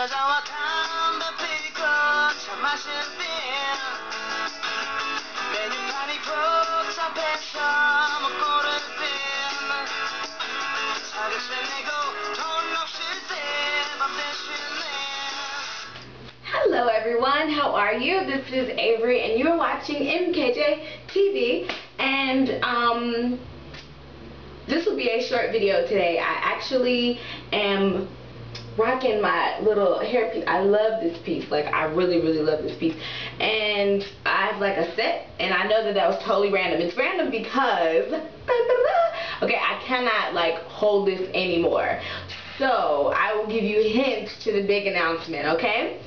여자와 담배 피고 차 마실 때 메뉴판이 복잡해서 먹고를 땐 자격세 내고 돈 없을 때 밥 대신에. Hello everyone, how are you? This is Avery and you're watching MKJTV, and this will be a short video today. I actually am rocking my little hair piece. I love this piece. Like, I really love this piece. And I have like a set, and I know that was totally random. It's random because okay, I cannot like hold this anymore. So I will give you hints to the big announcement, okay?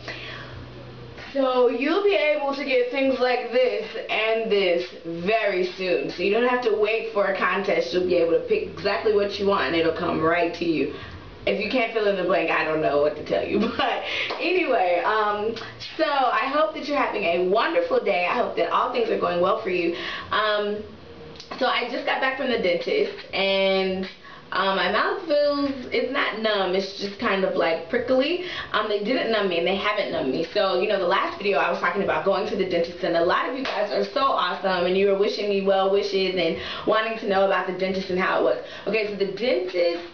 So you'll be able to get things like this and this very soon. So you don't have to wait for a contest. You'll be able to pick exactly what you want and it'll come right to you. If you can't fill in the blank, I don't know what to tell you. But anyway, so I hope that you're having a wonderful day. I hope that all things are going well for you. So I just got back from the dentist, and my mouth feels, it's not numb, it's just kind of like prickly. They didn't numb me and they haven't numbed me. So, you know, the last video I was talking about going to the dentist, and a lot of you guys are so awesome and you were wishing me well wishes and wanting to know about the dentist and how it was. Okay, so the dentist,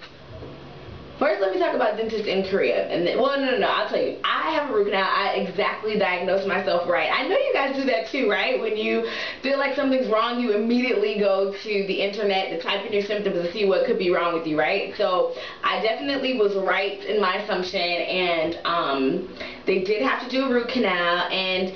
first let me talk about dentists in Korea, and then, well, no, I'll tell you. I have a root canal. I exactly diagnosed myself right. I know you guys do that too, right? When you feel like something's wrong, you immediately go to the internet to type in your symptoms and see what could be wrong with you, right? So I definitely was right in my assumption, and they did have to do a root canal, and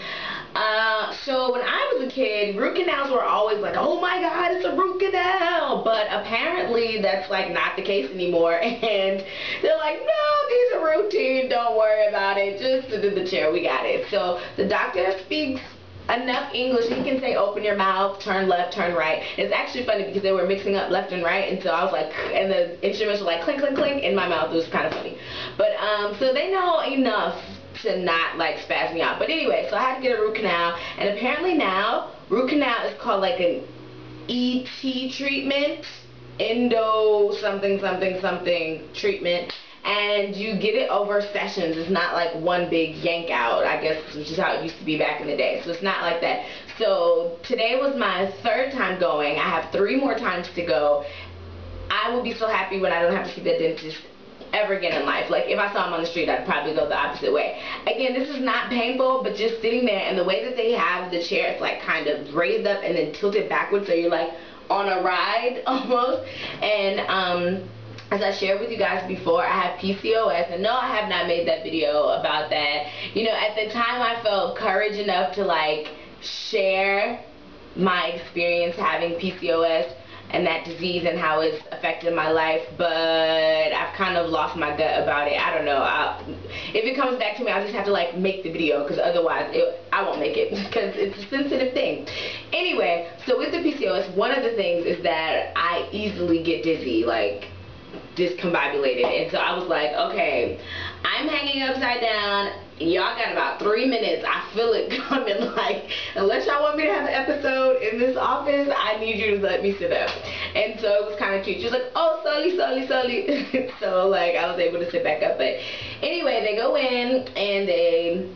so when I was a kid, root canals were always like, oh my god, it's a root canal, but apparently that's like not the case anymore, and they're like, no, these are routine, don't worry about it, just sit in the chair, we got it. So the doctor speaks enough English, he can say open your mouth, turn left, turn right. It's actually funny because they were mixing up left and right, and so I was like, and the instruments were like clink, clink, clink in my mouth. It was kind of funny. But so they know enough to not like spaz me out. But anyway, so I had to get a root canal, and apparently now root canal is called like an ET treatment, endo something something something treatment, and you get it over sessions. It's not like one big yank out, I guess, which is how it used to be back in the day. So it's not like that. So today was my third time going. I have 3 more times to go. I will be so happy when I don't have to see the dentist ever again in life. Like, if I saw him on the street, I'd probably go the opposite way. Again, this is not painful, but just sitting there, and the way that they have the chair, it's like kind of raised up and then tilted backwards, so you're like on a ride almost. And as I shared with you guys before, I have PCOS, and no, I have not made that video about that. You know, at the time I felt courage enough to like share my experience having PCOS and that disease and how it's affected my life, but I've kind of lost my gut about it. I don't know. If it comes back to me, I'll just have to like make the video, because otherwise I won't make it, because it's a sensitive thing. Anyway, so with the PCOS, one of the things is that I easily get dizzy, like discombobulated, and so I was like, okay, I'm hanging upside down, y'all got about 3 minutes, I feel it coming, like, unless y'all want me to have an episode in this office, I need you to let me sit up. And so it was kind of cute. She was like, oh, slowly so like I was able to sit back up. But anyway, they go in and they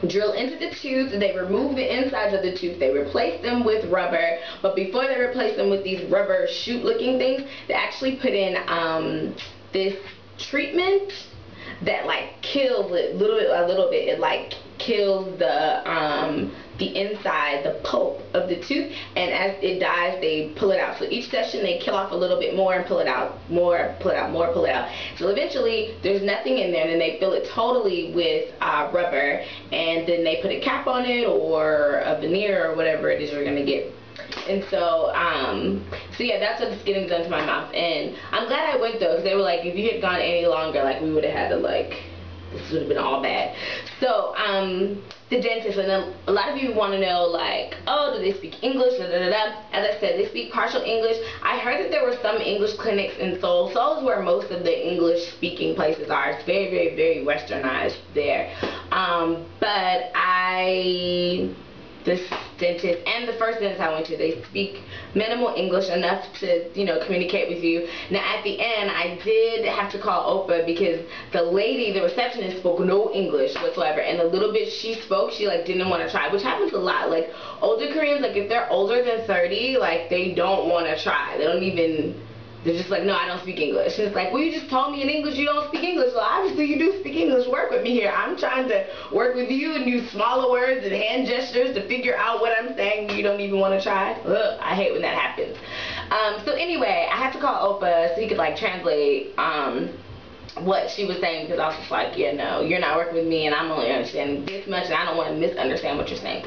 drill into the tooth, they remove the insides of the tooth, they replace them with rubber, but before they replace them with these rubber shoot looking things, they actually put in this treatment that like kills it a little bit. It like kills the inside, the pulp of the tooth, and as it dies, they pull it out. So each session they kill off a little bit more and pull it out, more, pull it out, more, pull it out. So eventually there's nothing in there, and then they fill it totally with rubber, and then they put a cap on it or a veneer or whatever it is you're gonna get. And so, so yeah, that's what's getting done to my mouth. And I'm glad I went though, because they were like, if you had gone any longer, like we would have had to like, this would have been all bad. So, the dentist, and a lot of you want to know, like, oh, do they speak English, da, da, da, da. As I said, they speak partial English. I heard that there were some English clinics in Seoul. Seoul is where most of the English speaking places are. It's very, very, very westernized there. But this dentist and the first dentist I went to, they speak minimal English, enough to, you know, communicate with you. Now at the end, I did have to call Opa because the lady, the receptionist, spoke no English whatsoever, and the little bit she spoke, she like didn't want to try, which happens a lot. Like older Koreans, like if they're older than 30, like they don't want to try. They don't even. They're just like, no, I don't speak English. And it's like, well, you just told me in English you don't speak English. Well, obviously you do speak English. Work with me here. I'm trying to work with you and use smaller words and hand gestures to figure out what I'm saying. You don't even want to try. Ugh, I hate when that happens. So anyway, I had to call Opa so he could like translate what she was saying, because I was just like, yeah, no, you're not working with me and I'm only understanding this much and I don't want to misunderstand what you're saying.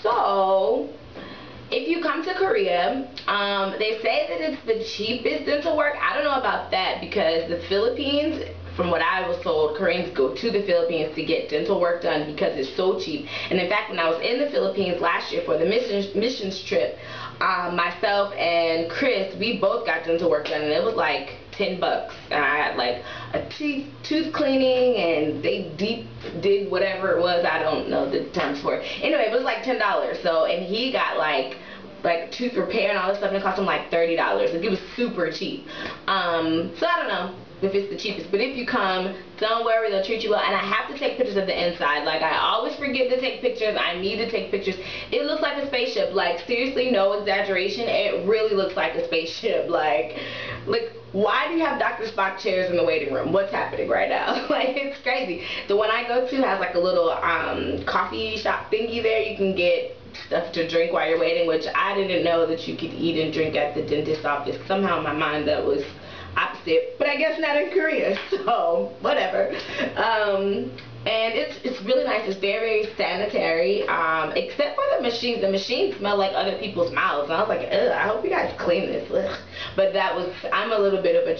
So if you come to Korea, they say that it's the cheapest dental work. I don't know about that, because the Philippines, from what I was told, Koreans go to the Philippines to get dental work done because it's so cheap. And in fact, when I was in the Philippines last year for the missions trip, myself and Chris, we both got dental work done, and it was like $10. And I had like a tooth cleaning, and they deep did whatever it was. I don't know the terms for it. Anyway, it was like $10. So, and he got like tooth repair and all this stuff, and it cost him like $30. Like, it was super cheap. So I don't know if it's the cheapest, but if you come, don't worry, they'll treat you well. And I have to take pictures of the inside. Like, I always forget to take pictures. I need to take pictures. It looks like a spaceship. Like, seriously, no exaggeration, it really looks like a spaceship. Like why do you have Dr. Spock chairs in the waiting room? What's happening right now? Like, it's crazy. The one I go to has like a little coffee shop thingy there. You can get stuff to drink while you're waiting, which I didn't know that you could eat and drink at the dentist's office. Somehow in my mind that was opposite, but I guess not in Korea, so whatever. And it's really nice. It's very, very sanitary, except for the machines. The machines smell like other people's mouths, and I was like, ugh, I hope you guys clean this. Ugh. But that was, I'm a lot of bit of a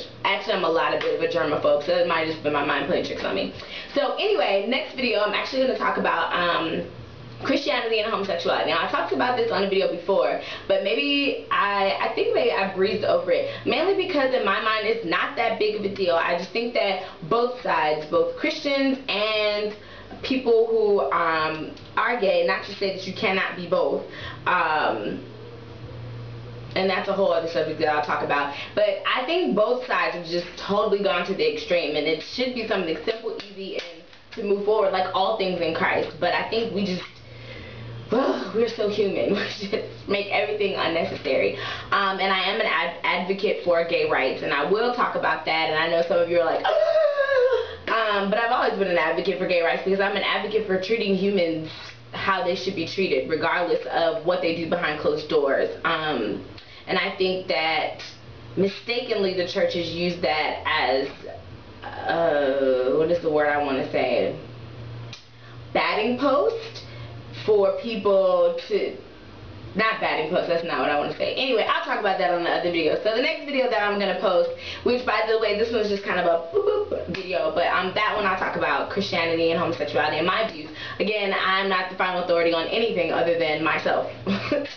germaphobe, so it might have just been my mind playing tricks on me. So anyway, next video, I'm actually going to talk about Christianity and homosexuality. Now, I talked about this on a video before, but maybe I think maybe I breezed over it, mainly because in my mind it's not that big of a deal. I just think that both sides, both Christians and people who are gay, not to say that you cannot be both, and that's a whole other subject that I'll talk about, but I think both sides have just totally gone to the extreme, and it should be something simple, easy, and to move forward like all things in Christ. But I think we just, we're so human. We just make everything unnecessary. And I am an advocate for gay rights, and I will talk about that. And I know some of you are like, but I've always been an advocate for gay rights, because I'm an advocate for treating humans how they should be treated, regardless of what they do behind closed doors. And I think that mistakenly the church has used that as, what is the word I want to say? Batting post for people to, not batting post, that's not what I want to say. Anyway, I'll talk about that on the other video. So the next video that I'm going to post, which by the way, this one's just kind of a boop boop video, but that one I'll talk about Christianity and homosexuality and my views. Again, I'm not the final authority on anything other than myself.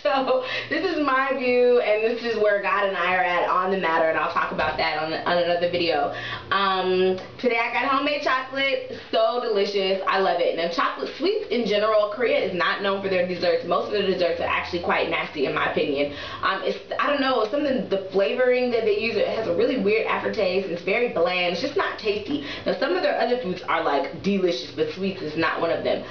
So this is my view, and this is where God and I are at on the matter, and I'll talk about that on another video. Today I got homemade chocolate, so delicious. I love it. And chocolate sweets in general, Korea is not known for their desserts. Most of the desserts are actually quite nasty in my opinion. I don't know, something, the flavoring that they use, it has a really weird aftertaste. It's very bland. It's just not tasty. Now some of their other foods are like delicious, but sweets is not one of them.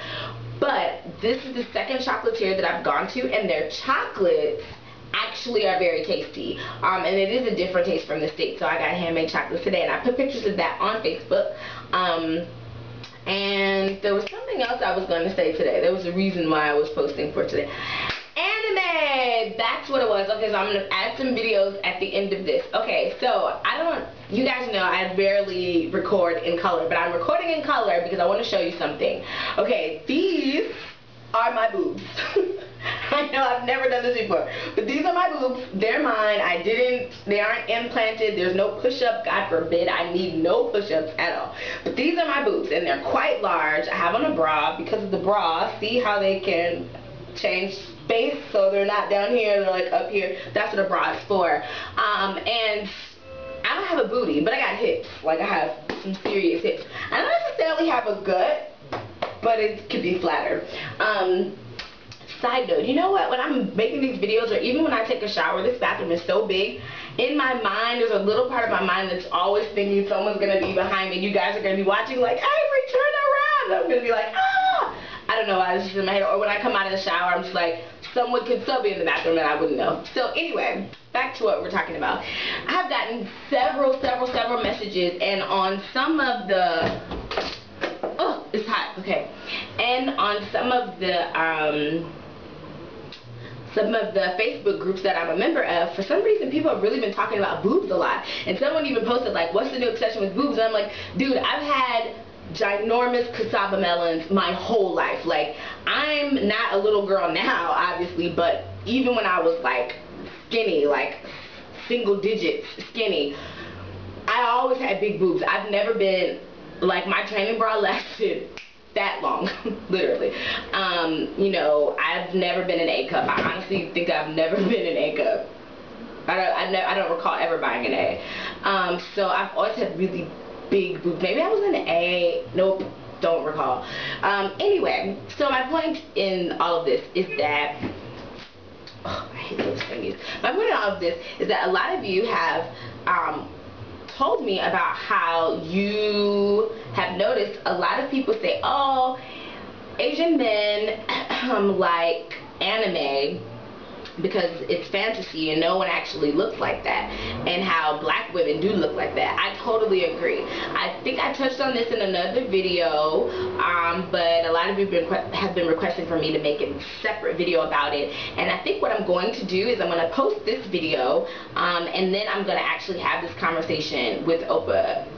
But this is the second chocolatier that I've gone to, and their chocolates actually are very tasty. And it is a different taste from the States. So I got handmade chocolates today, and I put pictures of that on Facebook. And there was something else I was going to say today. There was a reason why I was posting for today. Animae! That's what it was. Okay, so I'm going to add some videos at the end of this. Okay, so you guys know I barely record in color, but I'm recording in color because I want to show you something. Okay, these are my boobs. I know I've never done this before, but these are my boobs. They're mine. They aren't implanted. There's no push-up. God forbid. I need no push-ups at all. But these are my boobs, and they're quite large. I have on a bra because of the bra. See how they can change space, so they're not down here. They're like up here. That's what a bra is for. And I don't have a booty, but I got hips. Like, I have some serious hips. I don't necessarily have a gut, but it could be flatter. Side note, you know what, when I'm making these videos, or even when I take a shower, this bathroom is so big, in my mind, there's a little part of my mind that's always thinking someone's going to be behind me. You guys are going to be watching like, Avery, turn around. And I'm going to be like, ah! I don't know why, it's just in my head. Or when I come out of the shower, I'm just like, someone could still be in the bathroom and I wouldn't know. So anyway, back to what we're talking about. I have gotten several messages, and on some of the, oh, it's hot, okay. And on some of the Facebook groups that I'm a member of, for some reason people have really been talking about boobs a lot. And someone even posted like, what's the new obsession with boobs? And I'm like, dude, I've had ginormous cassava melons my whole life. Like, I'm not a little girl now, obviously, but even when I was like skinny, like single digits skinny, I always had big boobs. I've never been, like, my training bra lasted that long, literally. You know, I've never been an A cup. I honestly think I've never been an A cup. I don't recall ever buying an A. So I've always had really big boobs. Maybe I was an A. Nope, don't recall. Anyway, so my point in all of this is that, oh, I hate those thingies. My point in all of this is that a lot of you have told me about how you have noticed a lot of people say, oh, Asian men like anime because it's fantasy and no one actually looks like that, and how black women do look like that. I totally agree. I think I touched on this in another video, but a lot of you have been requesting for me to make a separate video about it, and I think what I'm going to do is I'm going to post this video, and then I'm going to actually have this conversation with Oppa,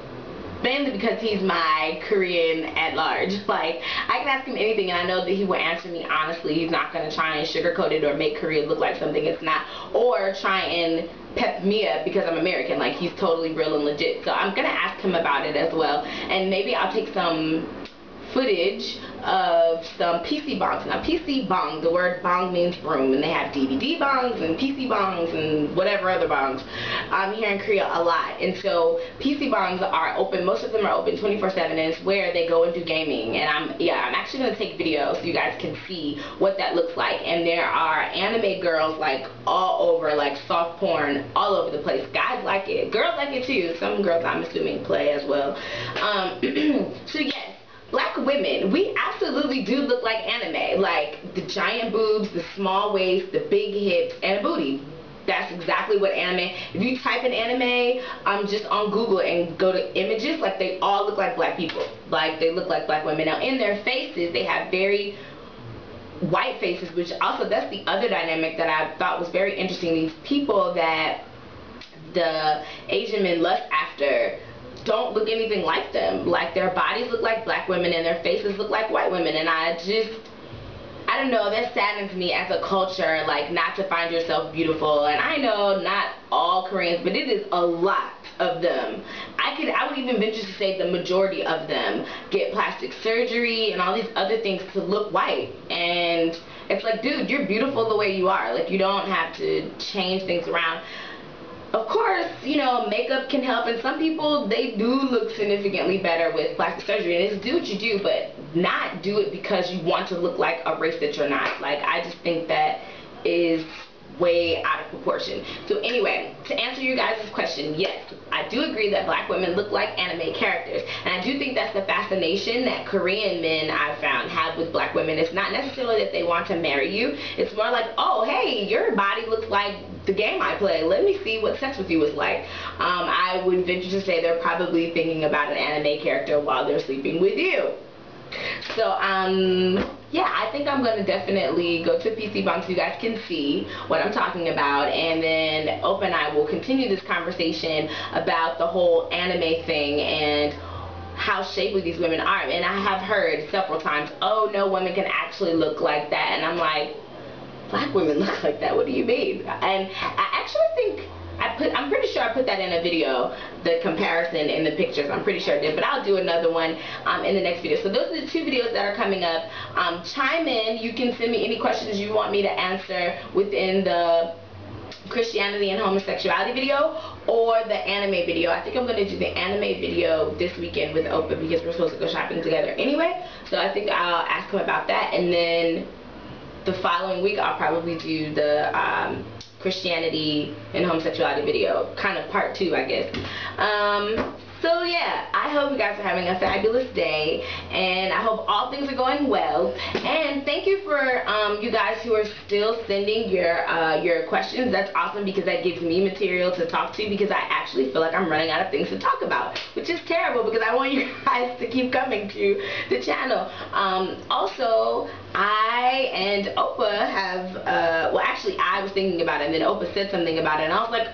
mainly because he's my Korean at large. Like, I can ask him anything and I know that he will answer me honestly. He's not going to try and sugarcoat it or make Korea look like something it's not, or try and pep me up because I'm American. Like, he's totally real and legit. So I'm going to ask him about it as well, and maybe I'll take some footage of some PC bongs. Now, PC bong, the word bong means broom, and they have DVD bongs and PC bongs and whatever other bongs here in Korea a lot. And so PC bongs are open, most of them are open 24/7, and it's where they go and do gaming. And I'm actually going to take videos so you guys can see what that looks like. And there are anime girls like all over, like soft porn all over the place. Guys like it, girls like it too. Some girls, I'm assuming, play as well. So yes, black women, we absolutely do look like anime. Like, the giant boobs, the small waist, the big hips, and a booty. That's exactly what anime, if you type in anime just on Google and go to images, like, they all look like black people. Like, they look like black women. Now, in their faces, they have very white faces, which also, that's the other dynamic that I thought was very interesting. These people that the Asian men lust after don't look anything like them. Like, their bodies look like black women and their faces look like white women, and I don't know, that saddens me as a culture, like, not to find yourself beautiful. And I know not all Koreans, but it is a lot of them. I would even venture to say the majority of them get plastic surgery and all these other things to look white. And it's like, dude, you're beautiful the way you are. Like, you don't have to change things around. Of course, you know, makeup can help, and some people, they do look significantly better with plastic surgery, and it's do what you do, but not do it because you want to look like a race that you're not. Like, I just think that is way out of proportion. So anyway, to answer you guys' question, yes, I do agree that black women look like anime characters, and I do think that's the fascination that Korean men, I've found, have with black women. It's not necessarily that they want to marry you. It's more like, oh, hey, your body looks like the game I play. Let me see what sex with you is like. I would venture to say they're probably thinking about an anime character while they're sleeping with you. So, yeah, I think I'm going to definitely go to PC Bong so you guys can see what I'm talking about, and then Oppa and I will continue this conversation about the whole anime thing and how shapely these women are. And I have heard several times, oh, no woman can actually look like that. And I'm like, black women look like that. What do you mean? And I actually think I'm pretty sure I put that in a video, the comparison in the pictures. I'm pretty sure I did, but I'll do another one in the next video. So those are the 2 videos that are coming up. Chime in. You can send me any questions you want me to answer within the Christianity and homosexuality video or the anime video. I think I'm going to do the anime video this weekend with Opa because we're supposed to go shopping together anyway. So I think I'll ask him about that, and then the following week I'll probably do the Christianity and homosexuality video, kind of part 2, I guess. So yeah, I hope you guys are having a fabulous day, and I hope all things are going well. And thank you for you guys who are still sending your questions. That's awesome because that gives me material to talk to, because I actually feel like I'm running out of things to talk about, which is terrible because I want you guys to keep coming to the channel. Also, I and Opa have, well actually I was thinking about it and then Opa said something about it and I was like,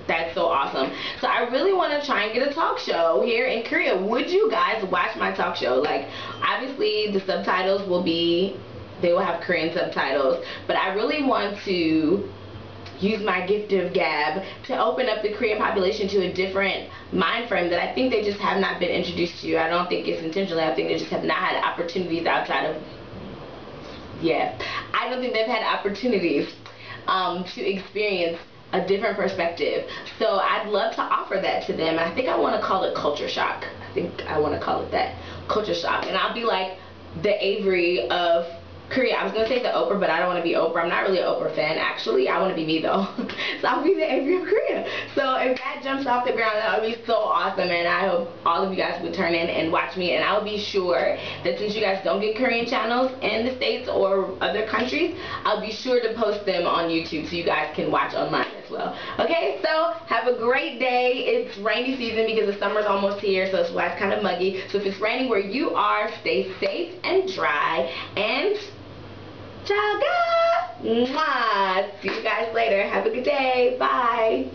that's so awesome. So I really want to try and get a talk show here in Korea. Would you guys watch my talk show? Like, obviously the subtitles will be, they will have Korean subtitles, but I really want to use my gift of gab to open up the Korean population to a different mind frame that I think they just have not been introduced to. I don't think it's intentional. I think they just have not had opportunities outside of, I don't think they've had opportunities to experience a different perspective. So I'd love to offer that to them. I think I want to call it culture shock. I think I want to call it that, culture shock. And I'll be like the Avery of Korea. I was going to say the Oprah, but I don't want to be Oprah. I'm not really an Oprah fan, actually. I want to be me, though. So I'll be the Avery of Korea. So if that jumps off the ground, that would be so awesome. And I hope all of you guys would turn in and watch me. And I'll be sure that since you guys don't get Korean channels in the States or other countries, I'll be sure to post them on YouTube so you guys can watch online as well. Okay, so have a great day. It's rainy season because the summer's almost here, so it's why it's kind of muggy. So if it's raining where you are, stay safe and dry. And ciao, guys. Mwah. See you guys later. Have a good day. Bye.